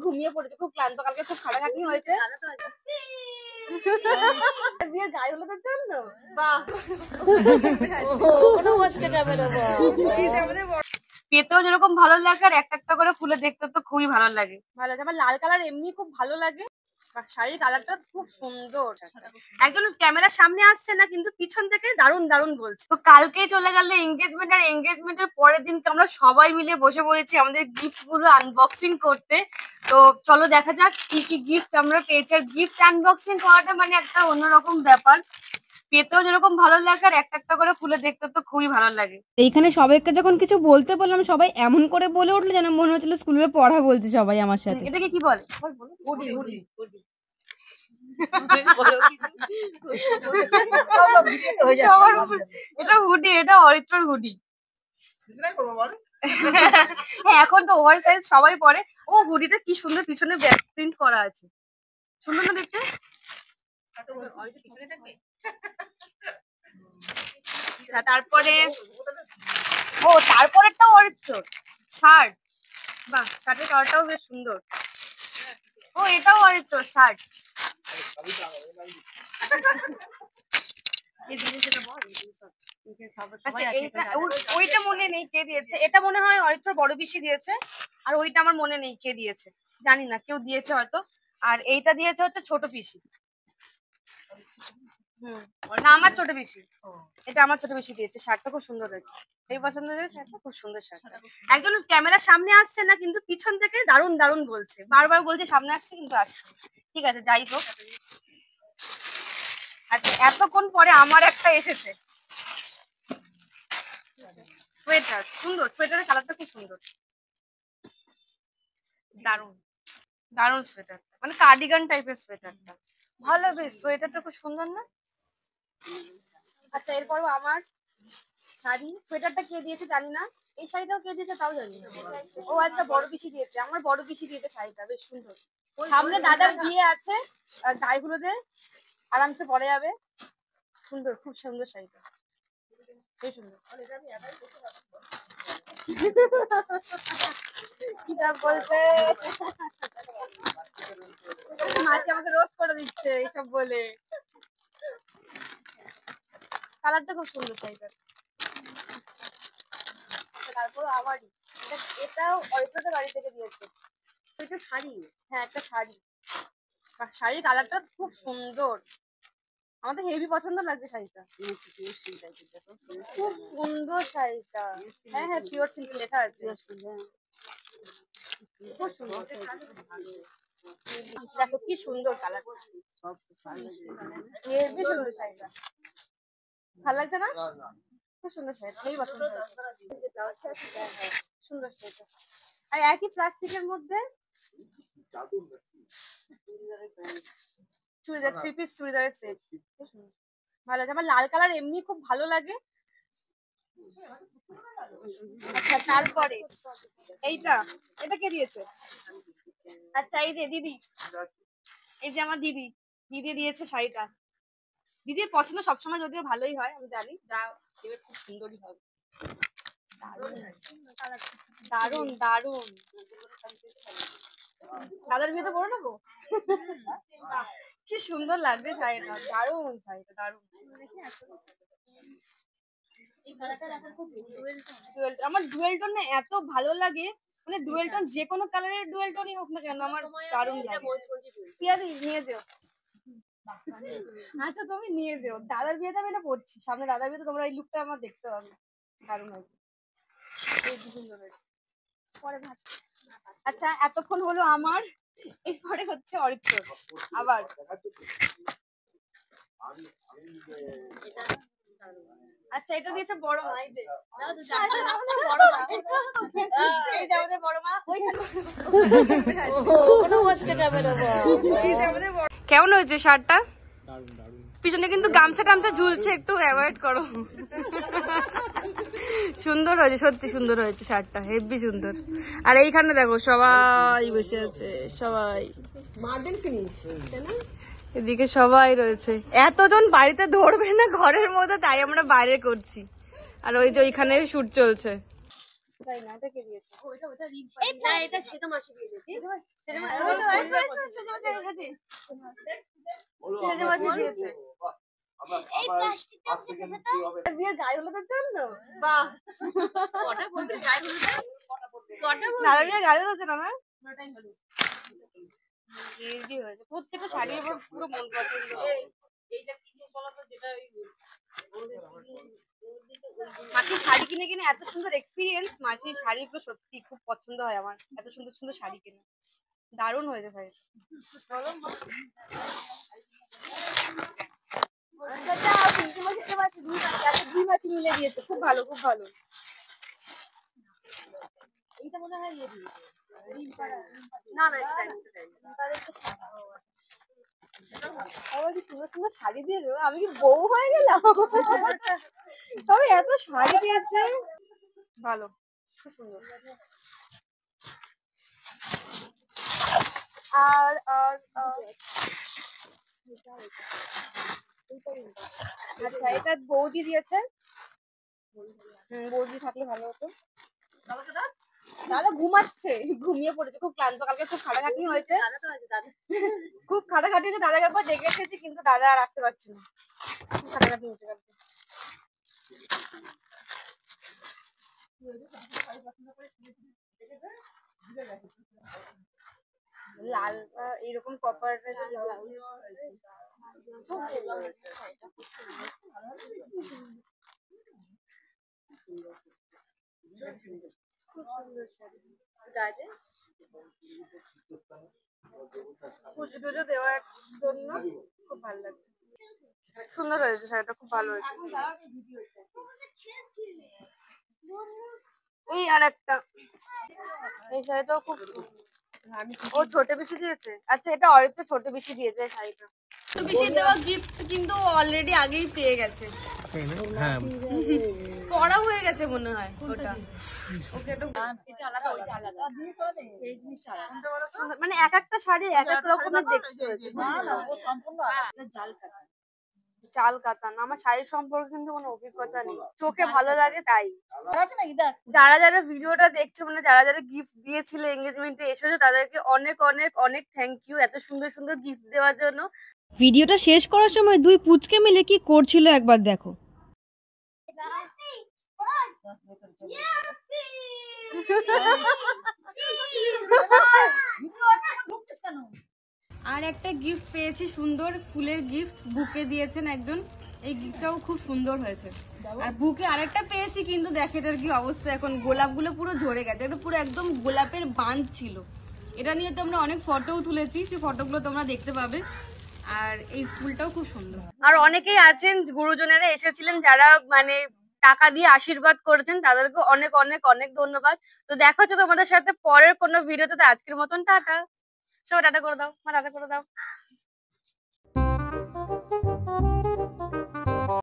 ঘুমিয়ে পড়েছে, খুব ক্লান্ত, কালকে খুব খাটাখাটনি হয়েছে। বিয়ের গায়ে হলুদের জন্য বাহ হচ্ছে ক্যামেরা পেতেও যেরকম ভালো লাগে আর একটা একটা করে খুলে দেখতে তো খুবই ভালো লাগে। ভালো লাগে, আমার লাল কালার এমনি খুব ভালো লাগে, শাড়ির কালারটা খুব সুন্দর। একজন ক্যামেরার সামনে আসছে না কিন্তু পিছন থেকে দারুণ দারুণ বলছে। তো কালকেই চলে গেল এঙ্গেজমেন্ট, আর এঙ্গেজমেন্টের পরের দিনকে আমরা সবাই মিলে বসে পড়েছি আমাদের গিফট গুলো আনবক্সিং করতে। তো চলো দেখা যাক কি কি গিফট আমরা পেয়েছি। আর গিফট আনবক্সিং করাটা মানে একটা অন্যরকম ব্যাপার, পেতেও যেরকম ভালো লাগে আর একটা একটা করে খুলে দেখতে তো খুবই ভালো লাগে। এইখানে সবাইকে যখন কিছু বলতে বললাম সবাই এমন করে বলে উঠলো যেন মনে হচ্ছিল স্কুলে পড়া বলছে সবাই আমার সাথে। এটাকে কি বলে? এটা হুডি, এটা অরিত্রর হুডি। হ্যাঁ এখন তো ওভার সাইজ সবাই পরে। ও হুডিটা কি সুন্দর পিছনে ব্যাক প্রিন্ট করা আছে, সুন্দর না দেখতে? তারপরে ও তারপরেরটাও অরিত্র শার্ট, বাহ শার্টের কালারটাও বেশ সুন্দর। ও এটাও অরিত্র শার্ট। ওইটা মনে নেই কে দিয়েছে, এটা মনে হয় অরিত্র বড় পিসি দিয়েছে, আর ওইটা আমার মনে নেই কে দিয়েছে, জানি না, কেউ দিয়েছে হয়তো। আর এইটা দিয়েছে হচ্ছে ছোট পিসি। না আমার ছোট পিসি, এটা আমার ছোট পিসি দিয়েছে। শার্টটা খুব সুন্দর হয়েছে, এই পছন্দ হয়েছে শার্টটা, খুব সুন্দর শার্ট। একজন ক্যামেরার সামনে আসছে না কিন্তু পিছন থেকে দারুণ দারুণ বলছে, বারবার বলছে সামনে আসছে কিন্তু আসছে। ঠিক আছে যাই হোক। আচ্ছা এতক্ষণ পরে আমার একটা এসেছে সোয়েটার, সুন্দর সোয়েটারের কালারটা খুব সুন্দর, দারুণ দারুণ সোয়েটার, মানে কার্ডিগান টাইপের সোয়েটারটা ভালো, বেশ সোয়েটারটা খুব সুন্দর না? আচ্ছা এরপর আমার শাড়ি, সোয়েটারটা কে দিয়েছে জানি না, এই শাড়িটাও কে দিয়েছে তাও জানি না। ও আচ্ছা বড় পিসি দিয়েছে, আমার বড় পিসি দিয়েছে শাড়িটা, বেশ সুন্দর। সামনে দাদার বিয়ে আছে, গায়েগুলো যে আরামসে পরে যাবে, সুন্দর খুব সুন্দর শাড়িটা, বেশ সুন্দর। কি সব বলছে মাসি, আমাকে রোস্ট করে দিচ্ছে এইসব বলে। কালারটা খুব সুন্দর শাড়িটার। তারপর আবারই এটাও অরিত্রদের বাড়ি থেকে দিয়েছে, এটা শাড়ি, হ্যাঁ একটা শাড়ি, শাড়ির কালারটা খুব সুন্দর, আমাদের হেভি পছন্দ লাগছে শাড়িটা, খুব সুন্দর শাড়িটা। হ্যাঁ হ্যাঁ পিওর সিল্ক লেখা আছে, খুব সুন্দর। দেখো কি সুন্দর কালার, হেভি সুন্দর শাড়িটা, ভালো লাগছে না? খুব সুন্দর শাড়ি, হেভি পছন্দ হয়েছে, সুন্দর শাড়িটা। আর একই প্লাস্টিকের মধ্যে চুড়িদার, থ্রি পিস চুড়িদারের সেট, ভালো আছে। আমার লাল কালার এমনি খুব ভালো লাগে। আচ্ছা তারপরে এইটা, এটা কে দিয়েছে? আচ্ছা এই যে দিদি, এই যে আমার দিদি, দিদি দিয়েছে শাড়িটা। দিদির পছন্দ সবসময় যদিও ভালোই হয়, আমি জানি, যা দেবে খুব সুন্দরই হবে, দারুন দারুন। দাদার বিয়েতে পরে নেবো, কি সুন্দর লাগবে শাড়িটা, দারুন শাড়িটা, দারুন। আমার ডুয়েল টোন না এত ভালো লাগে, মানে ডুয়েল টোন যে কোনো কালারের ডুয়েল টোনই হোক না কেন আমার দারুন লাগে। পিয়াদি নিয়ে যেও, আচ্ছা তুমি নিয়ে যেও, দাদার বিয়েতে আমি এটা পড়ছি, সামনে দাদার বিয়েতে তোমরা এই লুকটা আমার দেখতে হবে, দারুন হয়েছে, সুন্দর হয়েছে। পরে ভাত। আচ্ছা এতক্ষণ হলো আমার, এরপরে হচ্ছে অরিত্র আবার। আচ্ছা এটা দিয়েছে বড় মা, এই যে বড় মা, এই যে আমাদের বড় মা, কেমন হয়েছে শার্টটা? পিছনে কিন্তু গামছা টামছা ঝুলছে, একটু অ্যাভয়েড করো। সুন্দর হয়েছে, সত্যি সুন্দর হয়েছে শার্টটা, হেভি সুন্দর। আর এইখানে দেখো সবাই বসে আছে, সবাই মার্বেল ফিনিশ, তাই না? এদিকে সবাই রয়েছে, এতজন বাড়িতে ধরবে না ঘরের মধ্যে, তাই আমরা বাইরে করছি। আর ওই যে ওইখানে শুট চলছে। তাই না, এটা কে দিয়েছে? এটা সেটা মাসি দিয়ে দিয়েছে। এই প্লাস্টিকটা বিয়ের গায়ে হলুদের জন্য বাহ কটা বলবি গায়ে হলুদ কটা বলবি গায়ে হলুদ না প্রত্যেকটা শাড়ি আমার পুরো মন পছন্দ। মাসির শাড়ি কিনে কিনে এত সুন্দর এক্সপিরিয়েন্স, মাসির শাড়িগুলো সত্যি খুব পছন্দ হয় আমার, এত সুন্দর সুন্দর শাড়ি কিনে দারুণ হয়েছে শাড়ি। মিলে দিয়েছে, খুব ভালো খুব ভালো। এইটা মনে হয় না না সুন্দর সুন্দর শাড়ি দিয়ে দেবো, আমি কি বউ হয়ে গেলাম? তবে এত শাড়ি দিয়েছে ভালো, খুব সুন্দর। আর আর আচ্ছা এটা বৌদি দিয়েছে, বৌদি থাকলে ভালো হতো। দাদা ঘুমাচ্ছে, ঘুমিয়ে পড়েছে, খুব ক্লান্ত, কালকে খুব খাটাখাটনি হয়েছে, খুব খাটাখাটনি হয়েছে। দাদাকে একবার ডেকে এসেছি কিন্তু দাদা আর আসতে পারছে না, খুব খাটাখাটনি হয়েছে কালকে। লাল এরকম কপার পুজো টুজো দেওয়ার জন্য খুব ভালো লাগছে, সুন্দর হয়েছে শাড়িটা, খুব ভালো হয়েছে। এই আর একটা এই শাড়িটাও খুব, ও ছোট বেশি দিয়েছে। আচ্ছা এটা অরিত্র ছোট বেশি দিয়েছে শাড়িটা, বেশি দেওয়া গিফট কিন্তু অলরেডি আগেই পেয়ে গেছে, পড়া হয়ে গেছে মনে হয় ওটা। ওকে মানে এক একটা শাড়ি এক এক রকমের দেখতে হয়েছে, চাল কাতান। আমার শাড়ির সম্পর্কে কিন্তু কোনো অভিজ্ঞতা নেই, চোখে ভালো লাগে তাই। যারা যারা ভিডিওটা দেখছো, মানে যারা যারা গিফট দিয়েছিল এঙ্গেজমেন্টে এসেছো, তাদেরকে অনেক অনেক অনেক থ্যাংক ইউ এত সুন্দর সুন্দর গিফট দেওয়ার জন্য। ভিডিওটা শেষ করার সময় দুই পুচকে মিলে কি করছিল একবার দেখো। আর একটা গিফট পেয়েছি, সুন্দর ফুলের গিফট, বুকে দিয়েছেন একজন, এই গিফটটাও খুব সুন্দর হয়েছে। আর বুকে আরেকটা পেয়েছি কিন্তু দেখে এটার কি অবস্থা, এখন গোলাপগুলো পুরো ঝরে গেছে, এটা পুরো একদম গোলাপের বাঁধ ছিল। এটা নিয়ে তো আমরা অনেক ফটোও তুলেছি, সেই ফটোগুলো তোমরা দেখতে পাবে। আর এই ফুলটাও খুব সুন্দর। আর অনেকেই আছেন গুরুজনেরা এসেছিলেন যারা মানে টাকা দিয়ে আশীর্বাদ করেছেন, তাদেরকে অনেক অনেক অনেক ধন্যবাদ। তো দেখা হচ্ছে তোমাদের সাথে পরের কোনো ভিডিওতে, আজকের মতন টাটা। তো টাটা করে দাও, টাটা করে দাও।